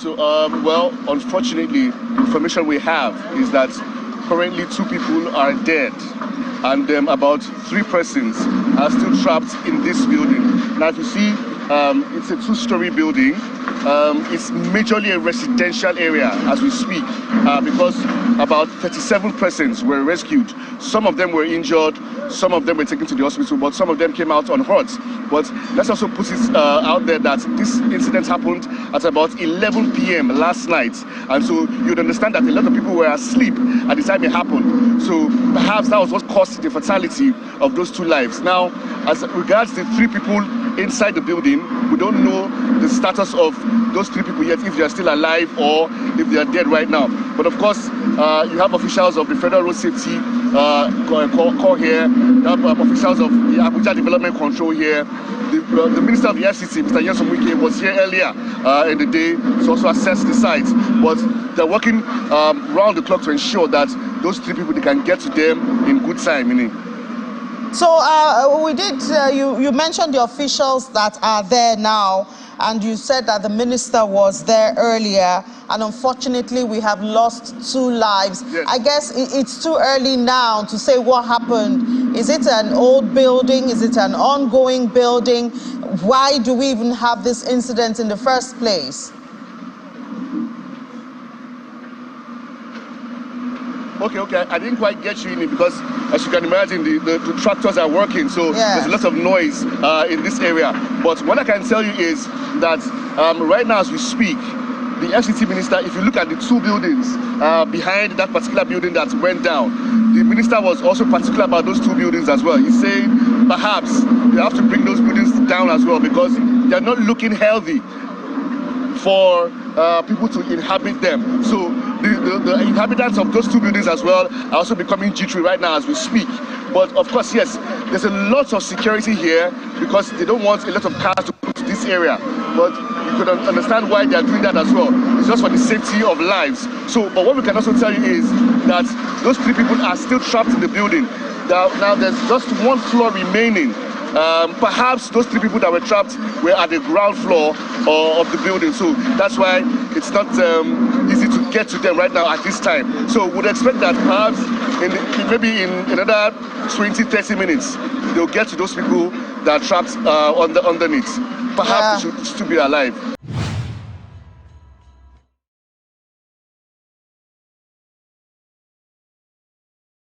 Well, unfortunately, the information we have is that currently 2 people are dead, and about 3 persons are still trapped in this building. Now, if you see, it's a 2-story building. It's majorly a residential area as we speak, because about 37 persons were rescued. Some of them were injured, some of them were taken to the hospital, but some of them came out unhurt. But let's also put it out there that this incident happened at about 11 p.m. last night, and so you'd understand that a lot of people were asleep at the time it happened. So perhaps that was what caused the fatality of those 2 lives. Now, as regards the 3 people inside the building, we don't know the status of those 3 people yet, if they are still alive or if they are dead right now. But of course, you have officials of the Federal Road Safety Corps here, you have officials of the Abuja Development Control here. The Minister of the FCT, Mr. Yensomwike, was here earlier in the day to also assess the site. But they're working round the clock to ensure that those 3 people, they can get to them in good time. So we did, you mentioned the officials that are there now, and you said that the minister was there earlier, and unfortunately we have lost 2 lives. Yes. I guess it's too early now to say what happened. Is it an old building? Is it an ongoing building? Why do we even have this incident in the first place? Okay, I didn't quite get you in it because, as you can imagine, the tractors are working, so there's a lot of noise in this area. But what I can tell you is that right now as we speak, the FCT minister, if you look at the 2 buildings behind that particular building that went down, the minister was also particular about those 2 buildings as well. He's saying perhaps they have to bring those buildings down as well because they're not looking healthy for people to inhabit them. So the inhabitants of those 2 buildings as well are also becoming jittery right now as we speak. But of course, yes, there's a lot of security here because they don't want a lot of cars to come to this area. But you could understand why they are doing that as well. It's just for the safety of lives. So, but what we can also tell you is that those 3 people are still trapped in the building. Now there's just 1 floor remaining. Perhaps those 3 people that were trapped were at the ground floor of the building, so that's why it's not easy to get to them right now at this time. So we'd expect that perhaps maybe in another 20-30 minutes they'll get to those people that are trapped underneath. Perhaps they should still be alive.